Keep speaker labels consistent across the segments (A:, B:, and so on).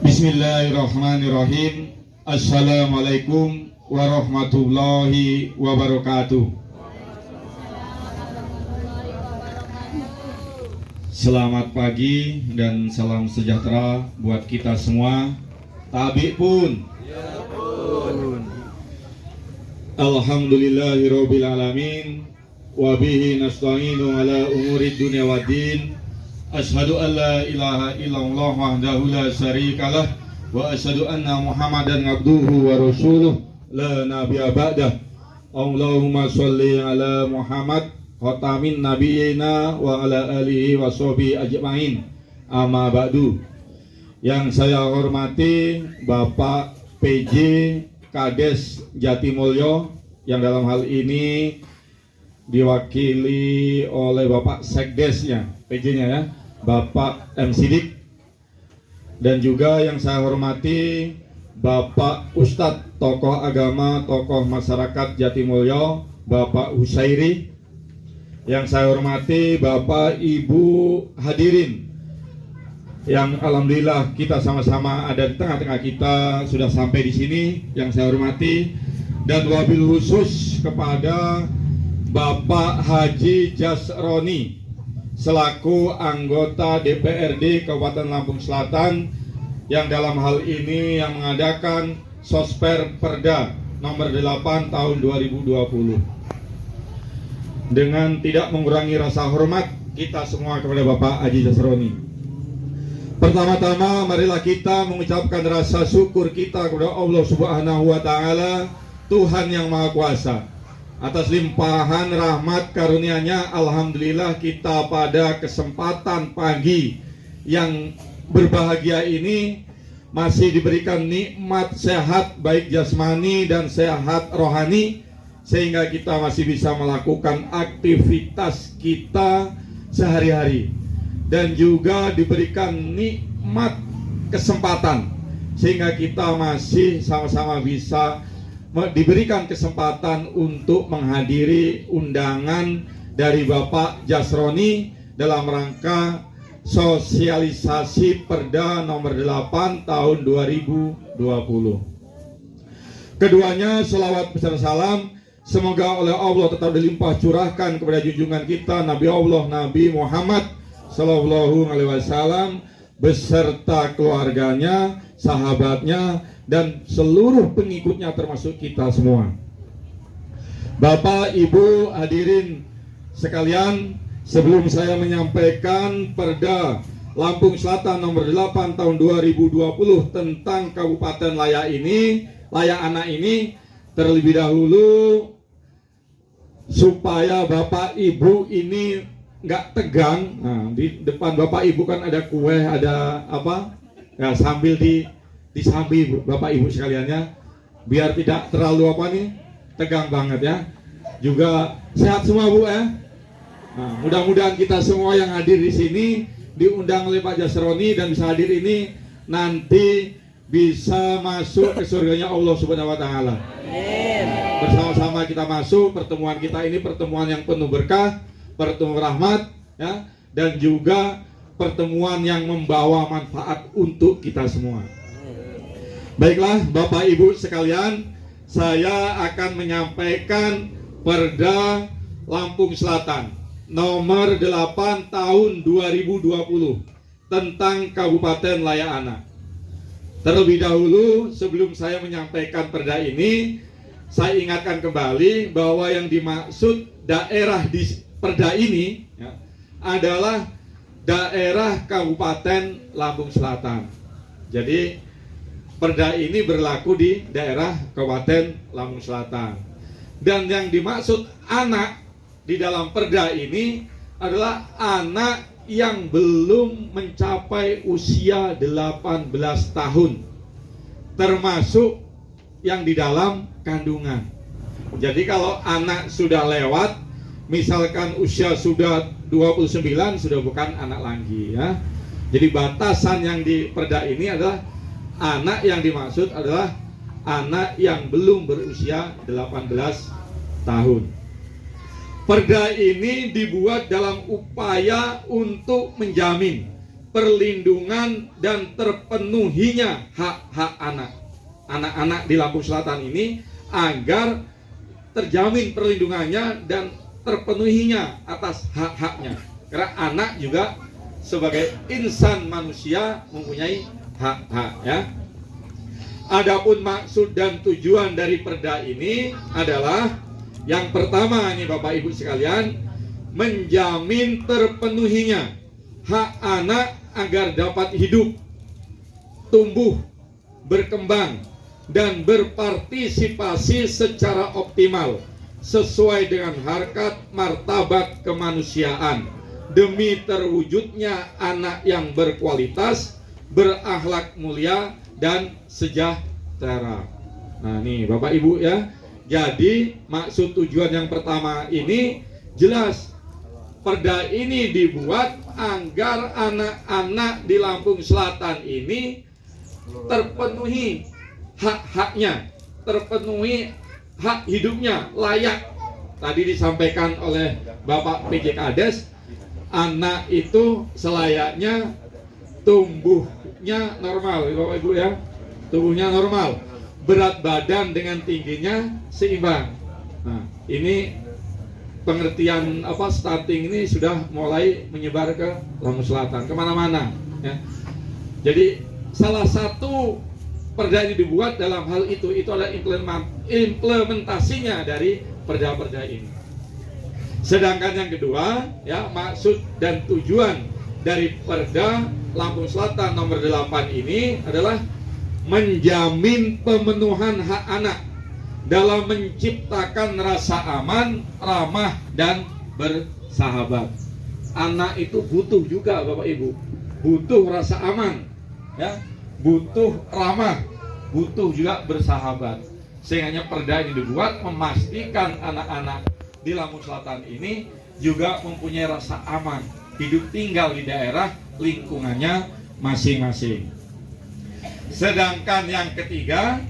A: Bismillahirrahmanirrahim. Assalamualaikum warahmatullahi wabarakatuh. Selamat pagi dan salam sejahtera buat kita semua. Tabi pun. Alhamdulillahirabbil alamin. Wa bihi nasta'inu ala umurid dunya waddin. Asyhadu an la ilaha illallah wahdahu la syarikalah wa asyhadu anna Muhammadan abduhu wa rasuluh la nabiyya ba'dah. Allahumma sholli ala Muhammad khatamin nabiyina wa ala alihi wa sahbihi ajmain. Amma ba'du. Yang saya hormati Bapak PJ Kades Jatimulyo, yang dalam hal ini diwakili oleh Bapak Sekdesnya, PJ-nya ya, Bapak M. Sidik. Dan juga yang saya hormati Bapak Ustadz, tokoh agama, tokoh masyarakat Jatimulyo, Bapak Husairi. Yang saya hormati Bapak Ibu hadirin, yang alhamdulillah kita sama-sama ada di tengah-tengah kita, sudah sampai di sini. Yang saya hormati dan wabil khusus kepada Bapak Haji Jasroni selaku anggota DPRD Kabupaten Lampung Selatan, yang dalam hal ini yang mengadakan Sosper Perda nomor 8 tahun 2020. Dengan tidak mengurangi rasa hormat kita semua kepada Bapak Haji Jasroni, pertama-tama marilah kita mengucapkan rasa syukur kita kepada Allah Subhanahu wa Ta'ala, Tuhan yang Maha Kuasa, atas limpahan rahmat karunia-Nya. Alhamdulillah kita pada kesempatan pagi yang berbahagia ini masih diberikan nikmat sehat baik jasmani dan sehat rohani, sehingga kita masih bisa melakukan aktivitas kita sehari-hari, dan juga diberikan nikmat kesempatan sehingga kita masih sama-sama bisa diberikan kesempatan untuk menghadiri undangan dari Bapak Jasroni dalam rangka sosialisasi Perda nomor 8 tahun 2020. Keduanya selawat besar salam semoga oleh Allah tetap dilimpah curahkan kepada junjungan kita Nabi Allah Nabi Muhammad Sallallahu Alaihi Wasallam beserta keluarganya, sahabatnya, dan seluruh pengikutnya termasuk kita semua. Bapak, Ibu, hadirin sekalian, sebelum saya menyampaikan Perda Lampung Selatan nomor 8 tahun 2020 tentang Kabupaten Layak Anak ini, terlebih dahulu supaya Bapak Ibu ini nggak tegang. Nah, di depan Bapak Ibu kan ada kue, ada apa? Ya, sambil disambi Bapak Ibu sekaliannya, biar tidak terlalu apa nih, tegang banget ya. Juga sehat semua Bu ya. Nah, mudah-mudahan kita semua yang hadir di sini diundang oleh Pak Jasroni dan bisa hadir ini nanti bisa masuk ke surganya Allah Subhanahu wa Ta'ala. Bersama-sama kita masuk. Pertemuan kita ini pertemuan yang penuh berkah, pertemuan rahmat ya, dan juga pertemuan yang membawa manfaat untuk kita semua. Baiklah Bapak Ibu sekalian, saya akan menyampaikan Perda Lampung Selatan nomor 8 tahun 2020 tentang Kabupaten Layak Anak. Terlebih dahulu sebelum saya menyampaikan perda ini, saya ingatkan kembali bahwa yang dimaksud daerah di perda ini ya, adalah daerah Kabupaten Lampung Selatan. Jadi perda ini berlaku di daerah Kabupaten Lampung Selatan. Dan yang dimaksud anak di dalam perda ini adalah anak yang belum mencapai usia 18 tahun, termasuk yang di dalam kandungan. Jadi kalau anak sudah lewat, misalkan usia sudah 29, sudah bukan anak lagi ya. Jadi batasan yang di perda ini adalah anak yang dimaksud adalah anak yang belum berusia 18 tahun. Perda ini dibuat dalam upaya untuk menjamin perlindungan dan terpenuhinya hak-hak anak-anak di Lampung Selatan ini, agar terjamin perlindungannya dan terpenuhinya atas hak-haknya. Karena anak juga sebagai insan manusia mempunyai hak-hak, ya. Adapun maksud dan tujuan dari perda ini adalah yang pertama ini Bapak Ibu sekalian, menjamin terpenuhinya hak anak agar dapat hidup, tumbuh, berkembang, dan berpartisipasi secara optimal sesuai dengan harkat martabat kemanusiaan demi terwujudnya anak yang berkualitas, berakhlak mulia, dan sejahtera. Nah, nih Bapak Ibu ya. Jadi maksud tujuan yang pertama ini jelas, perda ini dibuat agar anak-anak di Lampung Selatan ini terpenuhi hak-haknya, terpenuhi hak hidupnya, layak. Tadi disampaikan oleh Bapak PJ Kades, anak itu selayaknya tumbuhnya normal, Bapak Ibu ya, tubuhnya normal, berat badan dengan tingginya seimbang. Nah, ini pengertian stunting ini sudah mulai menyebar ke Lampung Selatan, kemana-mana ya. Jadi salah satu perda ini dibuat dalam hal itu adalah implementasinya dari perda-perda ini. Sedangkan yang kedua ya, maksud dan tujuan dari perda Lampung Selatan nomor 8 ini adalah menjamin pemenuhan hak anak dalam menciptakan rasa aman, ramah, dan bersahabat. Anak itu butuh juga Bapak Ibu, butuh rasa aman ya, butuh ramah, butuh juga bersahabat. Sehingga perda ini dibuat memastikan anak-anak di Lampung Selatan ini juga mempunyai rasa aman, hidup tinggal di daerah lingkungannya masing-masing. Sedangkan yang ketiga,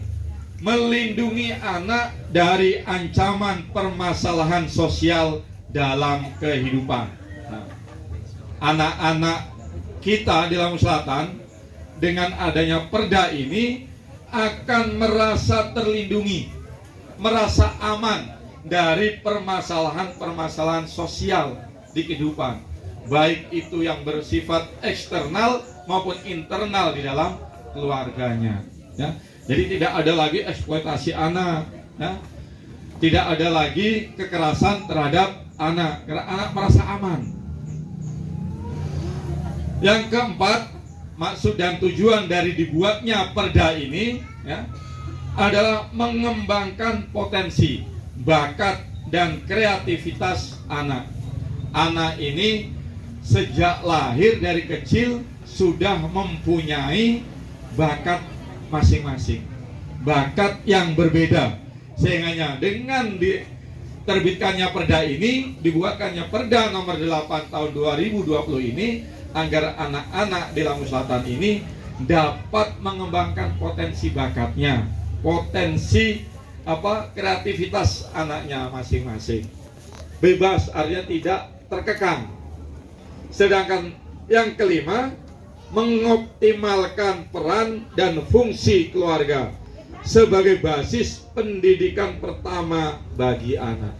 A: melindungi anak dari ancaman permasalahan sosial dalam kehidupan. Nah, anak-anak kita di Lampung Selatan dengan adanya perda ini akan merasa terlindungi, merasa aman dari permasalahan-permasalahan sosial di kehidupan, baik itu yang bersifat eksternal maupun internal di dalam keluarganya ya. Jadi tidak ada lagi eksploitasi anak ya. Tidak ada lagi kekerasan terhadap anak, karena anak merasa aman. Yang keempat, maksud dan tujuan dari dibuatnya perda ini ya, adalah mengembangkan potensi, bakat, dan kreativitas anak. Anak ini sejak lahir dari kecil sudah mempunyai bakat masing-masing, bakat yang berbeda. Sehingga dengan diterbitkannya perda ini, dibuatkannya perda nomor 8 tahun 2020 ini, agar anak-anak di Lampung Selatan ini dapat mengembangkan potensi bakatnya, potensi kreativitas anaknya masing-masing. Bebas, artinya tidak terkekang. Sedangkan yang kelima, mengoptimalkan peran dan fungsi keluarga sebagai basis pendidikan pertama bagi anak.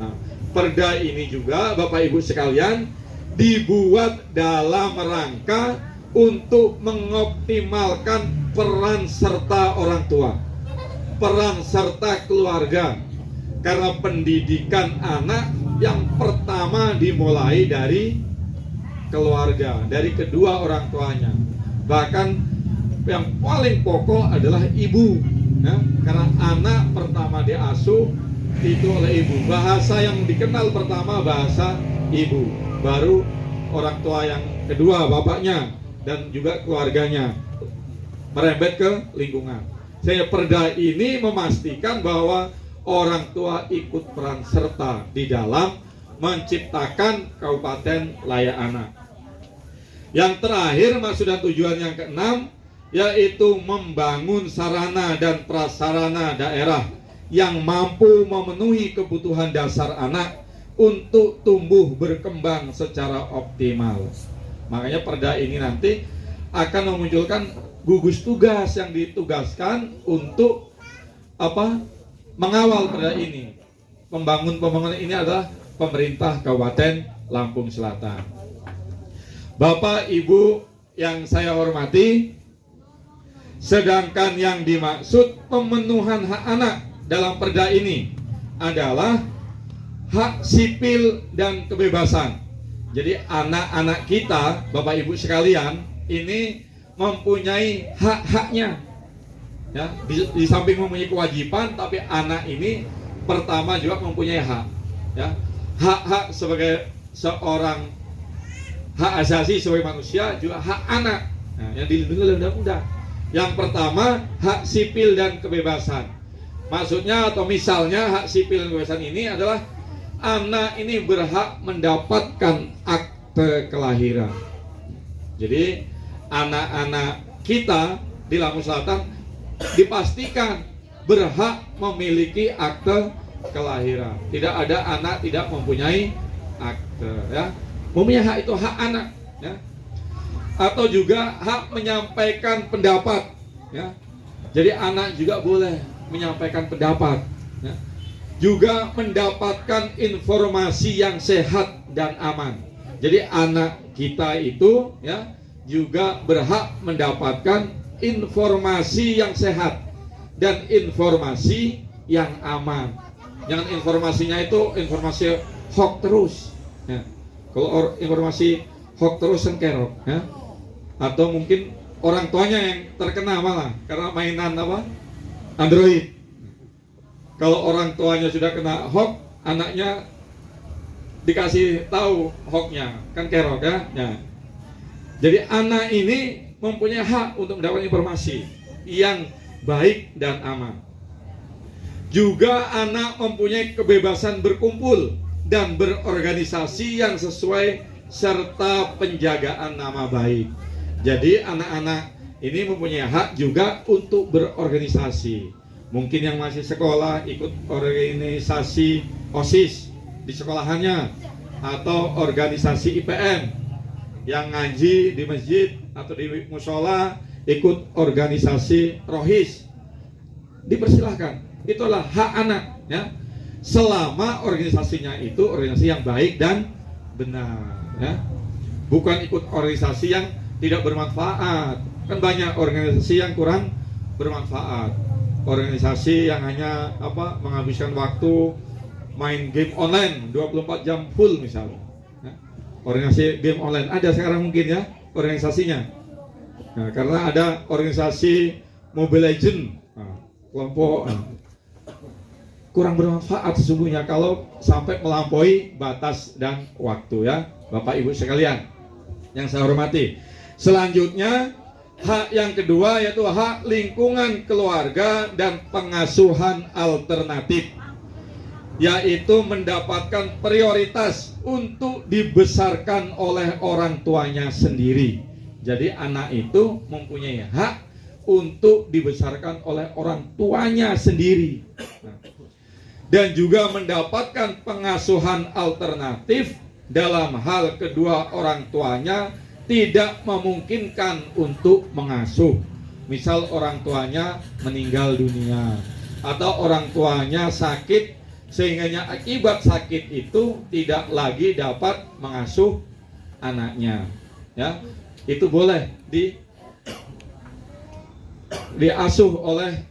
A: Nah, perda ini juga Bapak Ibu sekalian dibuat dalam rangka untuk mengoptimalkan peran serta orang tua, peran serta keluarga. Karena pendidikan anak yang pertama dimulai dari keluarga, dari kedua orang tuanya. Bahkan yang paling pokok adalah ibu ya, karena anak pertama diasuh itu oleh ibu. Bahasa yang dikenal pertama bahasa ibu, baru orang tua yang kedua bapaknya, dan juga keluarganya, merembet ke lingkungan. Sehingga perda ini memastikan bahwa orang tua ikut peran serta di dalam menciptakan Kabupaten Layak Anak. Yang terakhir, maksud dan tujuan yang keenam, yaitu membangun sarana dan prasarana daerah yang mampu memenuhi kebutuhan dasar anak untuk tumbuh berkembang secara optimal. Makanya perda ini nanti akan memunculkan gugus tugas yang ditugaskan untuk mengawal perda ini. Pembangunan ini adalah pemerintah Kabupaten Lampung Selatan. Bapak Ibu yang saya hormati, sedangkan yang dimaksud pemenuhan hak anak dalam perda ini adalah hak sipil dan kebebasan. Jadi anak-anak kita, Bapak Ibu sekalian, ini mempunyai hak-haknya. Ya, di samping mempunyai kewajiban, tapi anak ini pertama juga mempunyai hak. Ya, hak-hak sebagai seorang hak asasi sebagai manusia, juga hak anak yang dilindungi oleh undang-undang. Yang pertama, hak sipil dan kebebasan. Maksudnya atau misalnya hak sipil dan kebebasan ini adalah anak ini berhak mendapatkan akte kelahiran. Jadi anak-anak kita di Lampung Selatan dipastikan berhak memiliki akte kelahiran. Tidak ada anak tidak mempunyai akte, ya. Mempunyai hak itu hak anak, ya. Atau juga hak menyampaikan pendapat, ya. Jadi anak juga boleh menyampaikan pendapat, ya. Juga mendapatkan informasi yang sehat dan aman. Jadi anak kita itu, ya, juga berhak mendapatkan informasi yang sehat dan informasi yang aman. Jangan informasinya itu informasi hoax terus, ya. Kalau informasi hoax terus kerok, ya. Atau mungkin orang tuanya yang terkena malah karena mainan Android. Kalau orang tuanya sudah kena hoax, anaknya dikasih tahu hoaxnya, kan kerok, ya. Jadi anak ini mempunyai hak untuk mendapatkan informasi yang baik dan aman. Juga anak mempunyai kebebasan berkumpul dan berorganisasi yang sesuai serta penjagaan nama baik. Jadi anak-anak ini mempunyai hak juga untuk berorganisasi. Mungkin yang masih sekolah ikut organisasi OSIS di sekolahannya, atau organisasi IPM. Yang ngaji di masjid atau di musola ikut organisasi rohis, dipersilahkan. Itulah hak anak, ya. Selama organisasinya itu organisasi yang baik dan benar, ya. Bukan ikut organisasi yang tidak bermanfaat. Kan banyak organisasi yang kurang bermanfaat. Organisasi yang hanya menghabiskan waktu main game online 24 jam full misalnya, ya. Organisasi game online ada sekarang mungkin, ya, organisasinya. Nah, karena ada organisasi Mobile Legend, kelompok kurang bermanfaat sesungguhnya kalau sampai melampaui batas dan waktu, ya, Bapak Ibu sekalian yang saya hormati. Selanjutnya, hak yang kedua yaitu hak lingkungan keluarga dan pengasuhan alternatif, yaitu mendapatkan prioritas untuk dibesarkan oleh orang tuanya sendiri. Jadi anak itu mempunyai hak untuk dibesarkan oleh orang tuanya sendiri. Dan juga mendapatkan pengasuhan alternatif dalam hal kedua orang tuanya tidak memungkinkan untuk mengasuh. Misal orang tuanya meninggal dunia atau orang tuanya sakit, sehingga akibat sakit itu tidak lagi dapat mengasuh anaknya, ya. Itu boleh diasuh oleh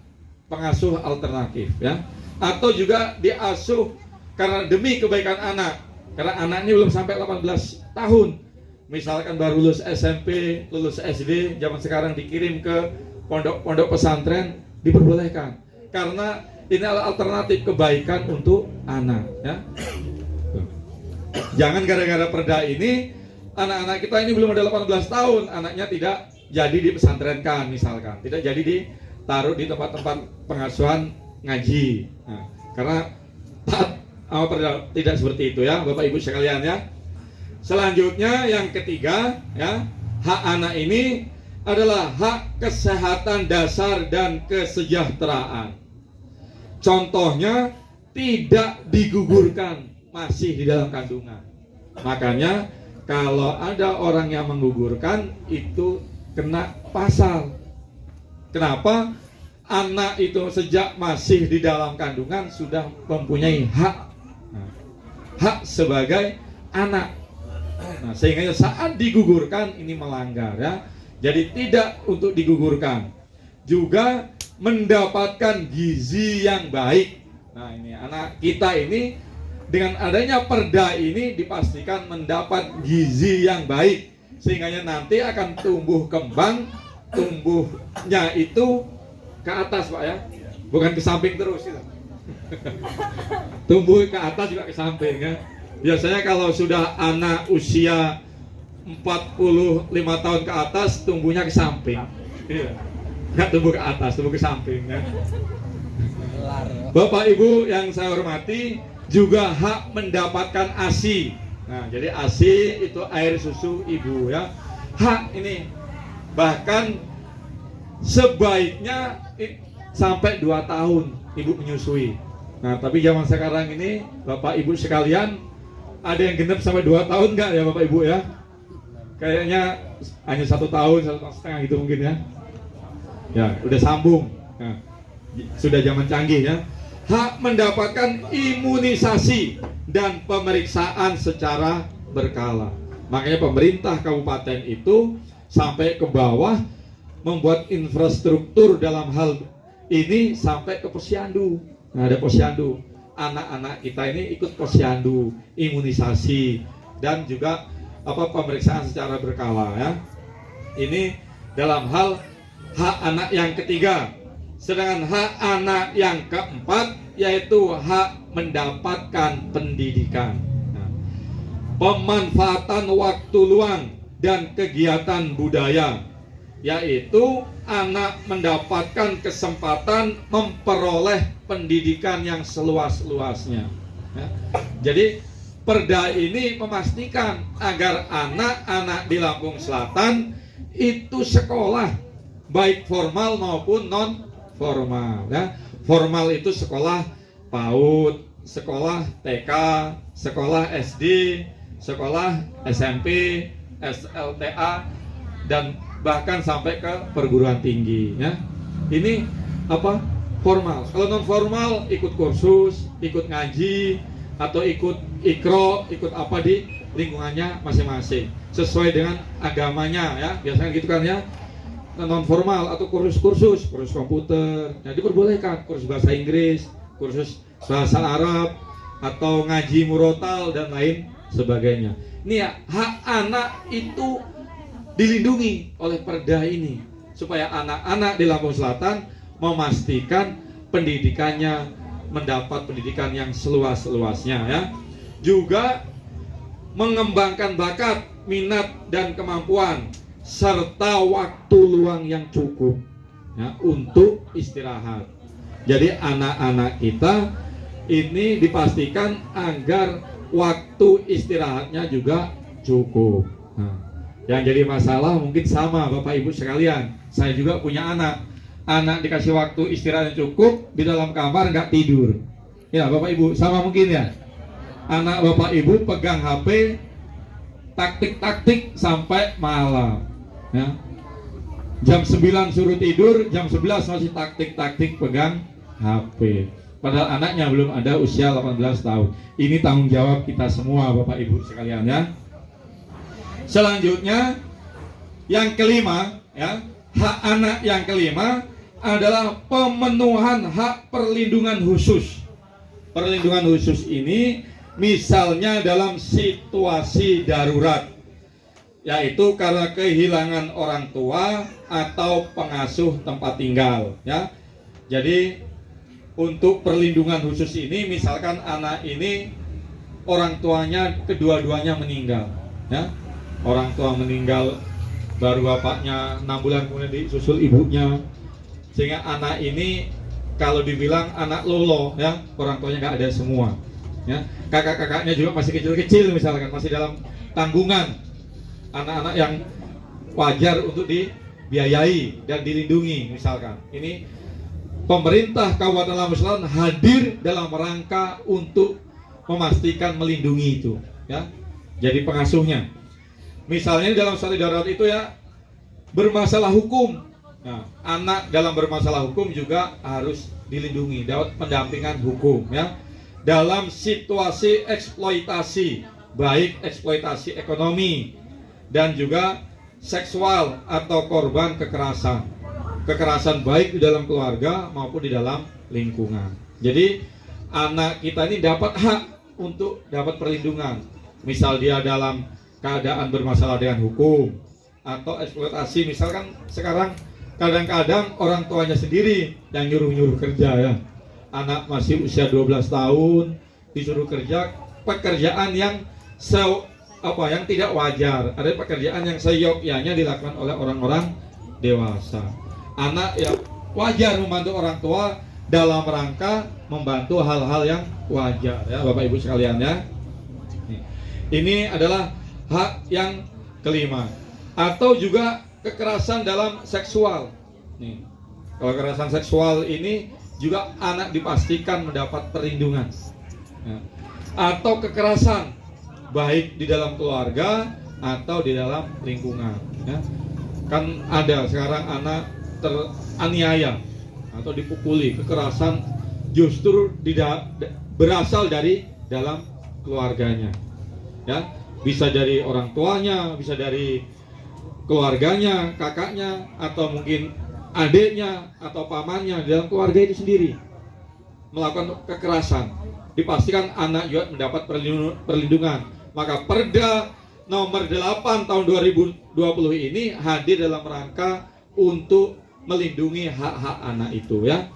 A: pengasuh alternatif, ya. Atau juga diasuh karena demi kebaikan anak, karena anaknya belum sampai 18 tahun. Misalkan baru lulus SMP, lulus SD, zaman sekarang dikirim ke pondok-pondok pesantren, diperbolehkan. Karena ini adalah alternatif kebaikan untuk anak, ya. Jangan gara-gara perda ini anak-anak kita ini belum ada 18 tahun, anaknya tidak jadi dipesantrenkan misalkan, tidak jadi ditaruh di tempat-tempat pengasuhan ngaji. Nah, karena perda tidak seperti itu, ya, Bapak Ibu sekalian, ya. Selanjutnya yang ketiga, ya, hak anak ini adalah hak kesehatan dasar dan kesejahteraan. Contohnya tidak digugurkan masih di dalam kandungan. Makanya kalau ada orang yang menggugurkan itu kena pasal. Kenapa? Anak itu sejak masih di dalam kandungan sudah mempunyai hak, hak sebagai anak. Nah, sehingga saat digugurkan ini melanggar ya. Jadi tidak untuk digugurkan. Juga mendapatkan gizi yang baik. Nah, ini anak kita ini dengan adanya perda ini dipastikan mendapat gizi yang baik, sehingga nanti akan tumbuh kembang, tumbuhnya itu ke atas Pak ya, bukan ke samping terus gitu. Tumbuh ke atas juga ke samping ya. Biasanya kalau sudah anak usia 45 tahun ke atas tumbuhnya ke samping. Iya. Nggak tumbuh ke atas, tumbuh ke samping ya. Bapak Ibu yang saya hormati, juga hak mendapatkan ASI. Nah, jadi ASI itu air susu ibu ya. Hak ini bahkan sebaiknya sampai 2 tahun ibu menyusui. Nah, tapi zaman sekarang ini Bapak Ibu sekalian, ada yang genap sampai 2 tahun nggak ya Bapak Ibu ya? Kayaknya hanya 1 tahun, 1 tahun setengah gitu mungkin ya. Ya, udah sambung. Nah, sudah zaman canggih ya. Hak mendapatkan imunisasi dan pemeriksaan secara berkala. Makanya pemerintah kabupaten itu sampai ke bawah membuat infrastruktur dalam hal ini sampai ke posyandu. Nah, ada posyandu. Anak-anak kita ini ikut posyandu, imunisasi dan juga pemeriksaan secara berkala ya. Ini dalam hal hak anak yang ketiga. Sedangkan hak anak yang keempat yaitu hak mendapatkan pendidikan. Nah, pemanfaatan waktu luang dan kegiatan budaya, yaitu anak mendapatkan kesempatan memperoleh pendidikan yang seluas-luasnya. Ya. Jadi perda ini memastikan agar anak-anak di Lampung Selatan itu sekolah baik formal maupun non formal ya. Formal itu sekolah PAUD, sekolah TK, sekolah SD, sekolah SMP, SLTA dan bahkan sampai ke perguruan tinggi ya. Ini formal. Kalau non formal ikut kursus, ikut ngaji atau ikut ikro, ikut apa di lingkungannya masing-masing sesuai dengan agamanya ya. Biasanya gitu kan ya. Non formal atau kursus komputer, nah diperbolehkan kursus bahasa Inggris, kursus bahasa Arab atau ngaji murotal dan lain sebagainya. Ini ya, hak anak itu dilindungi oleh perda ini supaya anak-anak di Lampung Selatan memastikan pendidikannya mendapat pendidikan yang seluas-luasnya ya. Juga mengembangkan bakat, minat dan kemampuan serta waktu luang yang cukup ya, untuk istirahat. Jadi anak-anak kita ini dipastikan agar waktu istirahatnya juga cukup. Nah, yang jadi masalah mungkin sama Bapak Ibu sekalian. Saya juga punya anak. Anak dikasih waktu istirahat yang cukup, di dalam kamar nggak tidur. Ya Bapak Ibu sama mungkin ya. Anak Bapak Ibu pegang HP taktik-taktik sampai malam. Ya. Jam 9 suruh tidur, jam 11 masih taktik-taktik pegang HP. Padahal anaknya belum ada usia 18 tahun. Ini tanggung jawab kita semua Bapak Ibu sekalian ya. Selanjutnya yang kelima ya, hak anak yang kelima adalah pemenuhan hak perlindungan khusus. Perlindungan khusus ini misalnya dalam situasi darurat, yaitu karena kehilangan orang tua atau pengasuh tempat tinggal ya. Jadi untuk perlindungan khusus ini misalkan anak ini orang tuanya kedua-duanya meninggal ya. Orang tua meninggal baru bapaknya 6 bulan kemudian disusul ibunya, sehingga anak ini kalau dibilang anak lolo ya, orang tuanya nggak ada semua ya. Kakak-kakaknya juga masih kecil-kecil misalkan, masih dalam tanggungan. Anak-anak yang wajar untuk dibiayai dan dilindungi misalkan. Ini pemerintah Kabupaten Lampung Selatan hadir dalam rangka untuk memastikan melindungi itu ya. Jadi pengasuhnya. Misalnya dalam satu darurat itu ya bermasalah hukum. Nah, anak dalam bermasalah hukum juga harus dilindungi, dapat pendampingan hukum ya. Dalam situasi eksploitasi, baik eksploitasi ekonomi dan juga seksual atau korban kekerasan. Kekerasan baik di dalam keluarga maupun di dalam lingkungan. Jadi anak kita ini dapat hak untuk dapat perlindungan. Misal dia dalam keadaan bermasalah dengan hukum atau eksploitasi, misalkan sekarang kadang-kadang orang tuanya sendiri yang nyuruh-nyuruh kerja ya. Anak masih usia 12 tahun disuruh kerja pekerjaan yang yang tidak wajar. Ada pekerjaan yang seyogyanya dilakukan oleh orang-orang dewasa. Anak ya wajar membantu orang tua dalam rangka membantu hal-hal yang wajar ya Bapak Ibu sekalian ya. Ini adalah hak yang kelima. Atau juga kekerasan dalam seksual. Nih, kalau kekerasan seksual ini juga anak dipastikan mendapat perlindungan. Ya. Atau kekerasan baik di dalam keluarga atau di dalam lingkungan. Ya. Kan ada sekarang anak teraniaya atau dipukuli, kekerasan justru berasal dari dalam keluarganya. Ya, bisa dari orang tuanya, bisa dari keluarganya, kakaknya, atau mungkin adiknya atau pamannya di dalam keluarga itu sendiri melakukan kekerasan. Dipastikan anak juga mendapat perlindungan. Maka Perda nomor 8 tahun 2020 ini hadir dalam rangka untuk melindungi hak-hak anak itu ya.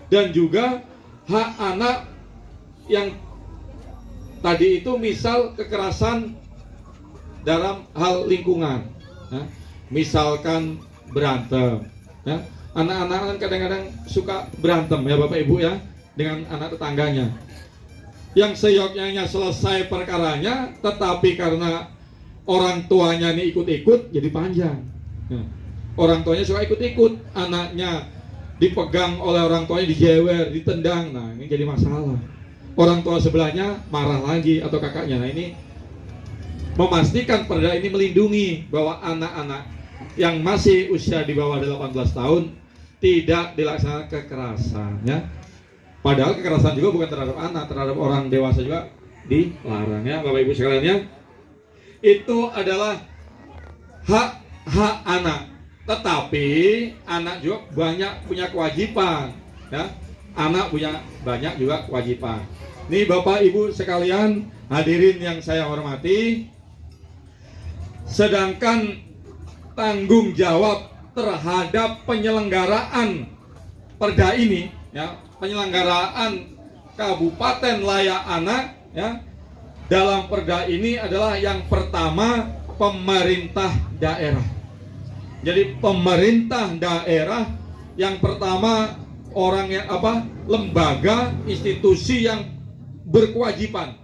A: Dan juga hak anak yang tadi itu misal kekerasan dalam hal lingkungan ya. Misalkan berantem ya. Anak-anak kan kadang-kadang suka berantem ya Bapak Ibu ya dengan anak tetangganya. Yang seyogyanya selesai perkaranya, tetapi karena orang tuanya ini ikut-ikut jadi panjang. Ya. Orang tuanya suka ikut-ikut, anaknya dipegang oleh orang tuanya, dijewer, ditendang. Nah, ini jadi masalah. Orang tua sebelahnya marah lagi atau kakaknya. Nah, ini memastikan Perda ini melindungi bahwa anak-anak yang masih usia di bawah 18 tahun tidak dilaksanakan kekerasan ya. Padahal kekerasan juga bukan terhadap anak, terhadap orang dewasa juga dilarang ya Bapak Ibu sekalian ya. Itu adalah hak anak. Tetapi anak juga banyak punya kewajiban ya. Anak punya banyak juga kewajiban. Nih Bapak Ibu sekalian, hadirin yang saya hormati, sedangkan tanggung jawab terhadap penyelenggaraan Perda ini ya, penyelenggaraan Kabupaten Layak Anak ya, dalam Perda ini adalah yang pertama pemerintah daerah. Jadi pemerintah daerah yang pertama orang yang lembaga institusi yang berkewajiban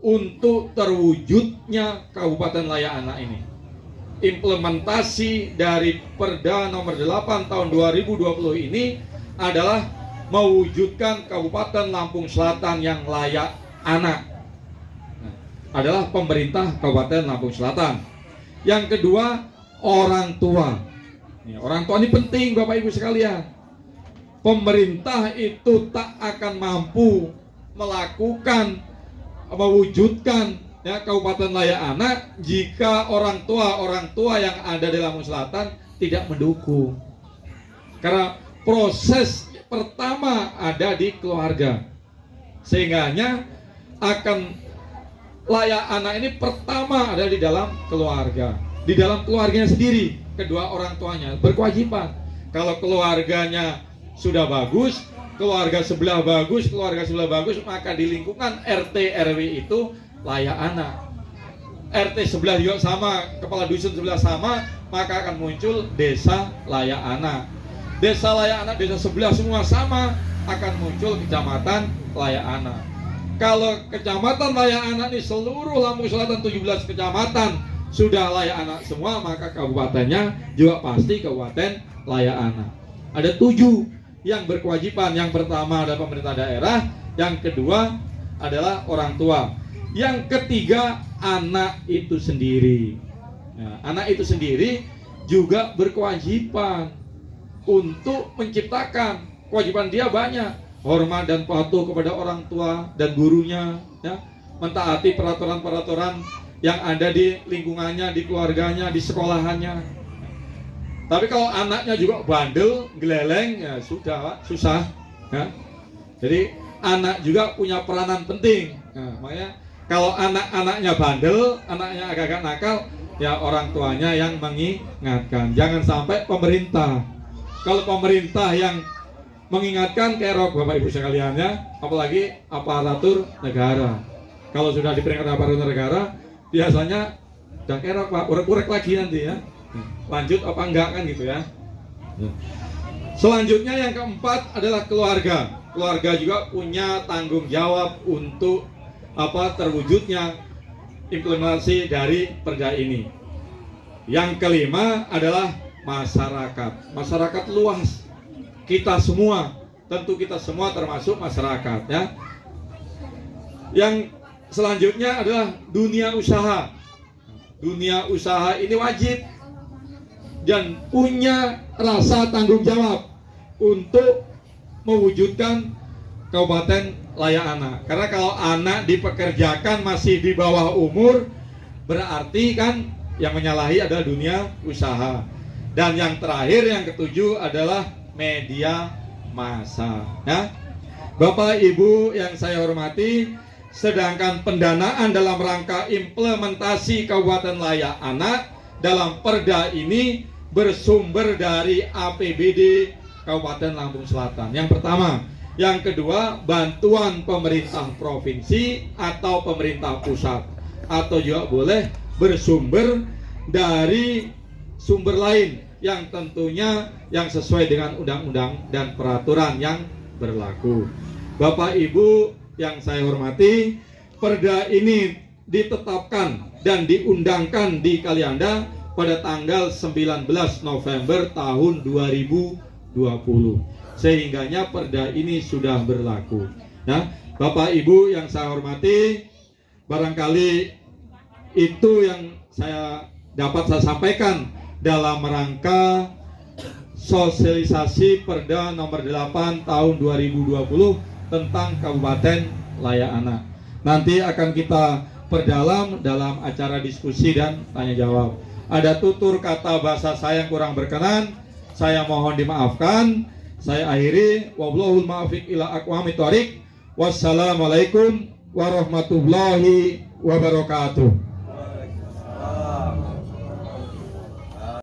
A: untuk terwujudnya Kabupaten Layak Anak ini. Implementasi dari Perda nomor 8 tahun 2020 ini adalah mewujudkan Kabupaten Lampung Selatan yang layak anak. Nah, adalah pemerintah Kabupaten Lampung Selatan. Yang kedua, orang tua. Orang tua ini penting Bapak Ibu sekalian. Pemerintah itu tak akan mampu mewujudkan ya Kabupaten Layak Anak jika orang tua yang ada di Lampung Selatan tidak mendukung. Karena proses pertama ada di keluarga, sehingganya akan layak anak ini pertama ada di dalam keluarga, di dalam keluarganya sendiri. Kedua orang tuanya berkewajiban. Kalau keluarganya sudah bagus, keluarga sebelah bagus, maka di lingkungan RT RW itu layak anak. RT sebelah juga sama, kepala dusun sebelah sama, maka akan muncul desa layak anak. Desa layak anak, desa sebelah semua sama, akan muncul kecamatan layak anak. Kalau kecamatan layak anak ini seluruh Lampung Selatan 17 kecamatan sudah layak anak semua, maka kabupatennya juga pasti kabupaten layak anak. Ada 7 yang berkewajiban. Yang pertama adalah pemerintah daerah, yang kedua adalah orang tua, yang ketiga anak itu sendiri. Nah, anak itu sendiri juga berkewajiban untuk menciptakan. Kewajiban dia banyak, hormat dan patuh kepada orang tua dan gurunya, ya, mentaati peraturan-peraturan yang ada di lingkungannya, di keluarganya, di sekolahannya. Tapi kalau anaknya juga bandel, geleleng, ya sudah, Pak, susah. Ya. Jadi anak juga punya peranan penting. Nah, makanya kalau anak-anaknya bandel, anaknya agak-agak nakal, ya orang tuanya yang mengingatkan. Jangan sampai pemerintah. Kalau pemerintah yang mengingatkan, kerok Bapak Ibu sekalian, ya, apalagi aparatur negara. Kalau sudah diperingatkan aparatur negara, biasanya udah kerok, Pak, urek-urek lagi nanti, ya. Lanjut apa enggak kan gitu, ya. Selanjutnya yang keempat adalah keluarga. Keluarga juga punya tanggung jawab untuk terwujudnya implementasi dari perda ini. Yang kelima adalah masyarakat. Masyarakat luas. Kita semua, tentu kita semua termasuk masyarakat, ya. Yang selanjutnya adalah dunia usaha. Dunia usaha ini wajib dan punya rasa tanggung jawab untuk mewujudkan Kabupaten Layak Anak. Karena kalau anak dipekerjakan masih di bawah umur, berarti kan yang menyalahi adalah dunia usaha. Dan yang terakhir, yang ketujuh adalah media massa, ya. Bapak Ibu yang saya hormati, sedangkan pendanaan dalam rangka implementasi Kabupaten Layak Anak dalam perda ini bersumber dari APBD Kabupaten Lampung Selatan. Yang pertama. Yang kedua, bantuan pemerintah provinsi atau pemerintah pusat, atau juga boleh bersumber dari sumber lain yang tentunya yang sesuai dengan undang-undang dan peraturan yang berlaku. Bapak Ibu yang saya hormati, perda ini ditetapkan dan diundangkan di Kalianda pada tanggal 19 November tahun 2020. Sehingganya perda ini sudah berlaku. Ya, Bapak Ibu yang saya hormati, barangkali itu yang dapat saya sampaikan dalam rangka sosialisasi perda nomor 8 tahun 2020 tentang Kabupaten Layak Anak. Nanti akan kita perdalam dalam acara diskusi dan tanya jawab. Ada tutur kata bahasa saya yang kurang berkenan, saya mohon dimaafkan. Saya akhiri, wallahul muwaffiq ila aqwamit thoriq. Wassalamualaikum warahmatullahi wabarakatuh.